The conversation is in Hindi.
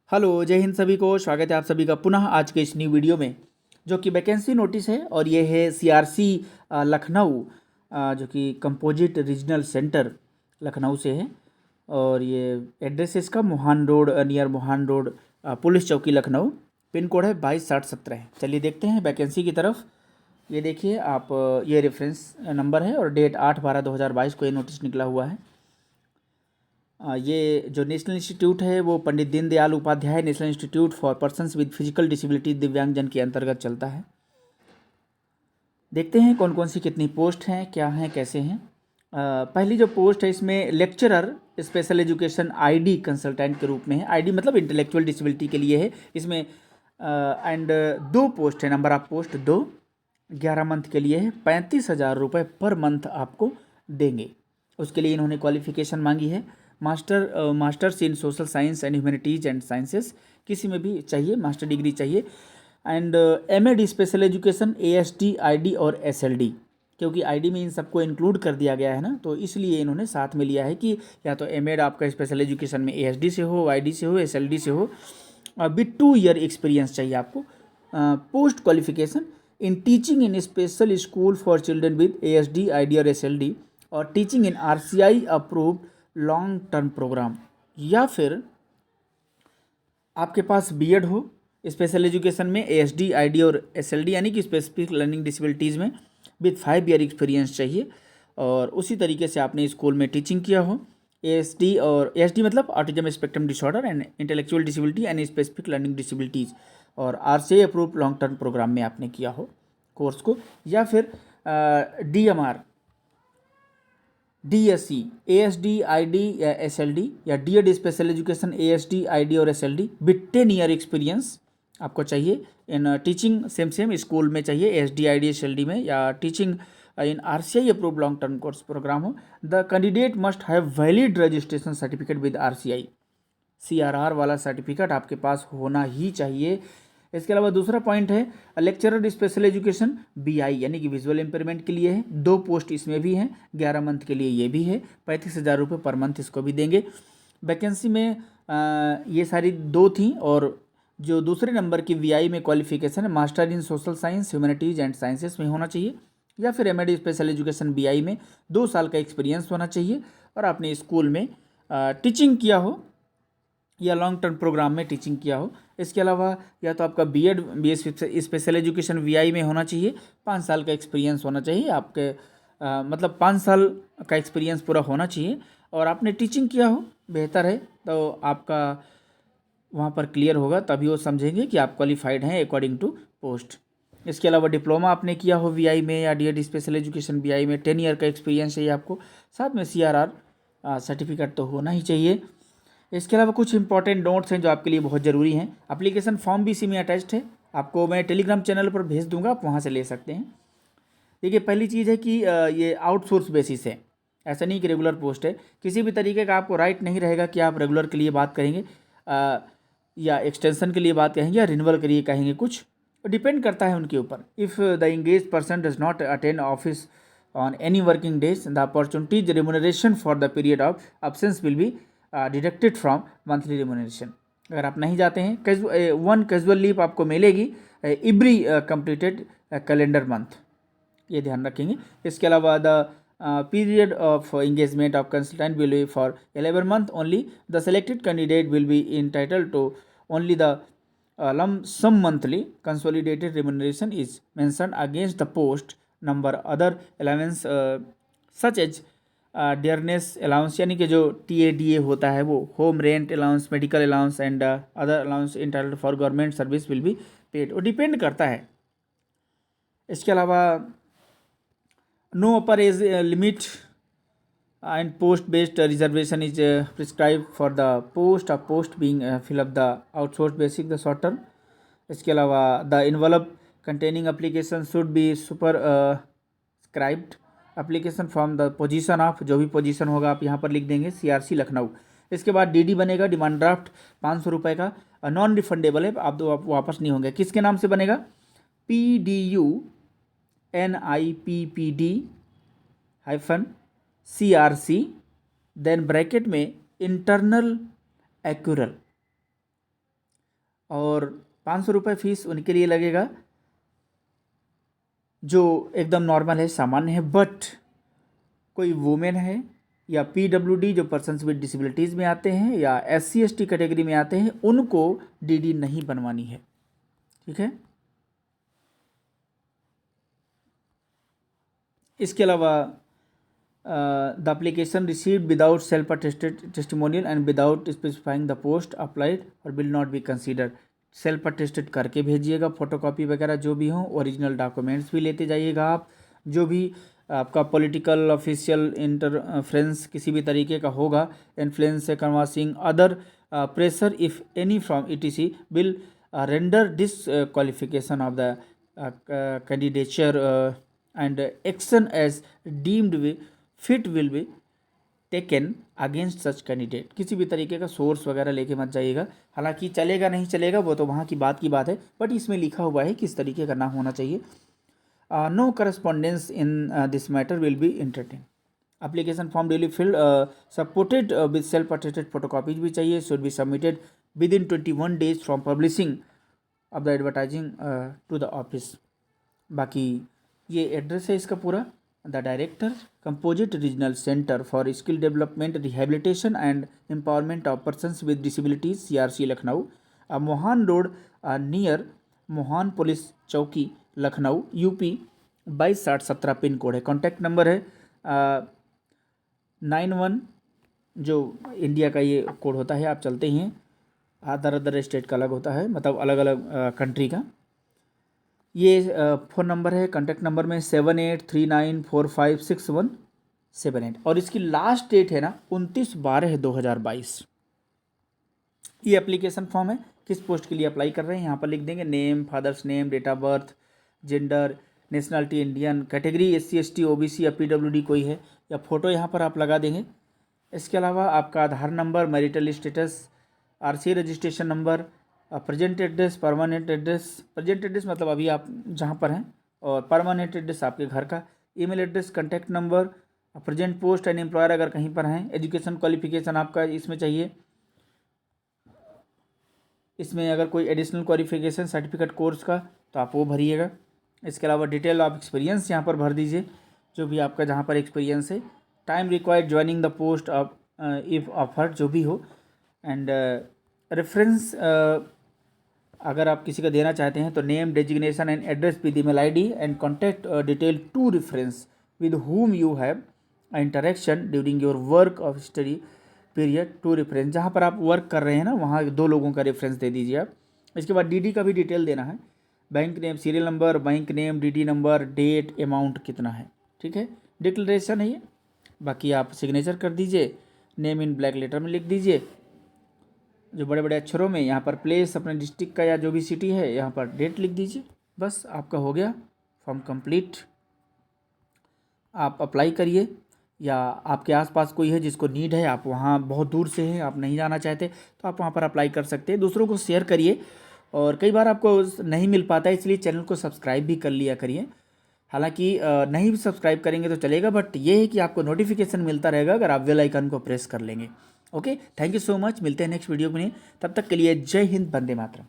हेलो, जय हिंद सभी को। स्वागत है आप सभी का पुनः आज के इस न्यू वीडियो में, जो कि वैकेंसी नोटिस है। और ये है सीआरसी लखनऊ, जो कि कंपोजिट रीजनल सेंटर लखनऊ से है। और ये एड्रेस है इसका Mohan road, near Mohan road, police chowki Lucknow. Pin code है 226017। चलिए देखते हैं वैकेंसी की तरफ। ये देखिए आप, ये रेफरेंस नंबर है और डेट 8/12/2022 को ये नोटिस निकला हुआ है। ये जो नेशनल इंस्टीट्यूट है वो Pandit Deendayal Upadhyay national institute for persons with physical disability, दिव्यांगजन के अंतर्गत चलता है। देखते हैं कौन कौन सी कितनी पोस्ट हैं, क्या हैं, कैसे हैं। पहली जो पोस्ट है इसमें lecturer special education ID consultant के रूप में है। आईडी मतलब इंटेलेक्चुअल डिसेबिलिटी के लिए है इसमें। एंड दो पोस्ट है, नंबर ऑफ पोस्ट 2, 11 मंथ के लिए है। 35,000 रुपये पर मंथ आपको देंगे। उसके लिए इन्होंने क्वालिफिकेशन मांगी है masters in social science and humanities and sciences, किसी में भी चाहिए, मास्टर डिग्री चाहिए। And MEd special education ASD, ID और एसएलडी, क्योंकि आईडी में इन सबको इंक्लूड कर दिया गया है ना, तो इसलिए इन्होंने साथ में लिया है कि या तो एमएड आपका स्पेशल एजुकेशन में एएसडी से हो, आईडी से हो, एसएलडी से हो, विद 2 ईयर एक्सपीरियंस चाहिए आपको। Post qualification in teaching in special school for children with ASD, ID और एसएलडी, और teaching in RCI approved long term programme, या फिर आपके पास बीएड हो स्पेशल एजुकेशन में एएसडी, आईडी और एसएलडी, यानी कि स्पेसिफिक लर्निंग डिसेबिलिटीज़ में, विद 5 ईयर एक्सपीरियंस चाहिए। और उसी तरीके से आपने स्कूल में टीचिंग किया हो। एएसडी और एएसडी मतलब autism spectrum disorder and intellectual disability and specific learning disabilities, और RCI approved long term programme में आपने किया हो कोर्स को। या फिर डीएमआर, डीएससी, एएसडी, आईडी या एसएलडी, या DEd special education ASD, ID और एसएलडी विद 10 ईयर एक्सपीरियंस आपको चाहिए इन टीचिंग। सेम स्कूल में चाहिए एएसडी, आईडी, एसएलडी में, या teaching in RCI approved long term course program हो। The candidate must have valid registration certificate with RCI, CRR वाला सर्टिफिकेट आपके पास होना ही चाहिए। इसके अलावा दूसरा पॉइंट है लेक्चरर स्पेशल एजुकेशन बीआई, यानी कि विजुअल इम्पेयरमेंट के लिए है। 2 पोस्ट इसमें भी हैं, 11 मंथ के लिए ये भी है। 35,000 रुपये पर मंथ इसको भी देंगे। वैकेंसी में ये सारी 2 थी। और जो दूसरे नंबर की वीआई में क्वालिफिकेशन है master in social science, humanities and sciences में होना चाहिए, या फिर एमएड स्पेशल एजुकेशन बीआई में 2 साल का एक्सपीरियंस होना चाहिए, और आपने स्कूल में टीचिंग किया हो या लॉन्ग टर्म प्रोग्राम में टीचिंग किया हो। इसके अलावा या तो आपका BEd, BS special education VI में होना चाहिए, 5 साल का एक्सपीरियंस होना चाहिए आपके, मतलब 5 साल का एक्सपीरियंस पूरा होना चाहिए, और आपने टीचिंग किया हो, बेहतर है, तो आपका वहाँ पर क्लियर होगा, तभी वो समझेंगे कि आप क्वालिफाइड हैं अकॉर्डिंग टू पोस्ट। इसके अलावा डिप्लोमा आपने किया हो वीआई में या डीएड स्पेशल एजुकेशन बीआई में, 10 ईयर का एक्सपीरियंस चाहिए आपको। साथ में सीआरआर सर्टिफिकेट तो होना ही चाहिए। इसके अलावा कुछ इंपॉर्टेंट नोट्स हैं जो आपके लिए बहुत ज़रूरी हैं। एप्लीकेशन फॉर्म भी इसी में अटैच्ड है, आपको मैं टेलीग्राम चैनल पर भेज दूंगा, आप वहाँ से ले सकते हैं। देखिए पहली चीज़ है कि ये आउटसोर्स बेसिस है, ऐसा नहीं कि रेगुलर पोस्ट है। किसी भी तरीके का आपको राइट नहीं रहेगा कि आप रेगुलर के लिए बात करेंगे या एक्सटेंशन के लिए बात कहेंगे या रिन्यूअल के लिए कहेंगे, कुछ डिपेंड करता है उनके ऊपर। If the engage person does not attend office on any working days, the opportunities remuneration for the period of absence will be deducted from monthly remuneration. अगर आप नहीं जाते हैं, 1 कैजुअल लीव आपको मिलेगी एवरी कंप्लीटेड कैलेंडर मंथ, ये ध्यान रखेंगे। इसके अलावा the period of engagement of consultant will be for 11 month only. The selected candidate will be entitled to only the lump sum monthly consolidated remuneration is mentioned against the post number. Other allowance such as dearness allowance, यानी कि जो टीएडीए होता है, वो home rent allowance, medical allowance and other allowance entitled for government service will be paid, वो डिपेंड करता है। इसके अलावा no upper age limit and post based reservation is prescribed for the post being fill up the outsourced basic the short term. इसके अलावा the envelope containing application should be scribed application from the position of, जो भी पोजीशन होगा आप यहाँ पर लिख देंगे सीआरसी लखनऊ। इसके बाद डीडी बनेगा, डिमांड ड्राफ्ट 500 रुपये का, नॉन रिफंडेबल है, आप वापस नहीं होंगे। किसके नाम से बनेगा? PDU NIPPD CRC, then bracket में इंटरनल एक्यूरल, और 500 रुपये फीस उनके लिए लगेगा जो एकदम नॉर्मल है, सामान्य है। बट कोई वुमेन है या PWD जो पर्सन्स विद डिसेबिलिटीज़ में आते हैं या SC ST कैटेगरी में आते हैं, उनको DD नहीं बनवानी है, ठीक है। इसके अलावा the application received without self attested testimonial and without specifying the post applied और will not be considered. Self attested करके भेजिएगा, फोटोकॉपी वगैरह जो भी हो, ओरिजिनल डॉक्यूमेंट्स भी लेते जाइएगा आप। जो भी आपका पॉलिटिकल ऑफिशियल इंटरफ्रेंस किसी भी तरीके का होगा, इन्फ्लुएंस से canvassing other pressure if any from ETC will render disqualification of the candidature and action as deemed fit will be taken against such candidate. किसी भी तरीके का सोर्स वगैरह लेके मत जाइएगा। हालांकि चलेगा नहीं चलेगा वो तो वहाँ की बात है, बट इसमें लिखा हुआ है किस तरीके का ना होना चाहिए। No correspondence in this matter will be entertain. Application form duly filled supported with self attested photocopies भी चाहिए, should be submitted within 21 days from publishing of the advertising to the office. बाकी ये एड्रेस है इसका पूरा, the director composite regional centre for skill development rehabilitation and empowerment of persons with disabilities, CRC Lucknow, Mohan road near Mohan police chowki Lucknow, UP 226017 pin code है। कॉन्टैक्ट नंबर है 91, जो इंडिया का ये कोड होता है, आप चलते हैं, अदर स्टेट का अलग होता है, मतलब अलग अलग कंट्री का। ये फ़ोन नंबर है, कॉन्टैक्ट नंबर में 7839456178 और इसकी लास्ट डेट है ना 29/12/2022। ये एप्लीकेशन फॉर्म है, किस पोस्ट के लिए अप्लाई कर रहे हैं यहाँ पर लिख देंगे, name, father's name, date of birth, gender, nationality Indian, category SC ST OBC या PWD कोई है, या फ़ोटो यहाँ पर आप लगा देंगे। इसके अलावा आपका Aadhaar number, marital status, RC registration number, present address, permanent address, present address मतलब अभी आप जहाँ पर हैं, और परमानेंट एड्रेस आपके घर का, email address, contact number, present post and employer अगर कहीं पर हैं, एजुकेशन क्वालिफिकेशन आपका इसमें चाहिए। इसमें अगर कोई एडिशनल क्वालिफिकेशन सर्टिफिकेट कोर्स का तो आप वो भरिएगा। इसके अलावा डिटेल ऑफ एक्सपीरियंस यहाँ पर भर दीजिए, जो भी आपका जहाँ पर एक्सपीरियंस है, time required joining the post of if offer जो भी हो, एंड रेफरेंस अगर आप किसी का देना चाहते हैं तो name, designation and address with email ID and contact detail to reference with whom you have interaction during your work of study period to reference. जहाँ पर आप वर्क कर रहे हैं ना, वहाँ 2 लोगों का रेफरेंस दे दीजिए आप। इसके बाद DD का भी डिटेल देना है, bank name, serial number, bank name, DD number, date, amount कितना है, ठीक है। डिक्लेरेशन है ये, बाकी आप सिग्नेचर कर दीजिए, नेम इन ब्लैक लेटर में लिख दीजिए जो बड़े बड़े अक्षरों में, यहाँ पर प्लेस अपने डिस्ट्रिक्ट का या जो भी सिटी है, यहाँ पर डेट लिख दीजिए, बस आपका हो गया फॉर्म कंप्लीट। आप अप्लाई करिए, या आपके आसपास कोई है जिसको नीड है, आप वहाँ बहुत दूर से हैं, आप नहीं जाना चाहते, तो आप वहाँ पर अप्लाई कर सकते हैं। दूसरों को शेयर करिए, और कई बार आपको नहीं मिल पाता है, इसलिए चैनल को सब्सक्राइब भी कर लिया करिए। हालांकि नहीं भी सब्सक्राइब करेंगे तो चलेगा, बट ये है कि आपको नोटिफिकेशन मिलता रहेगा अगर आप बेल आइकन को प्रेस कर लेंगे। Okay, thank you so much, मिलते हैं नेक्स्ट वीडियो में, तब तक के लिए जय हिंद, वंदे मातरम।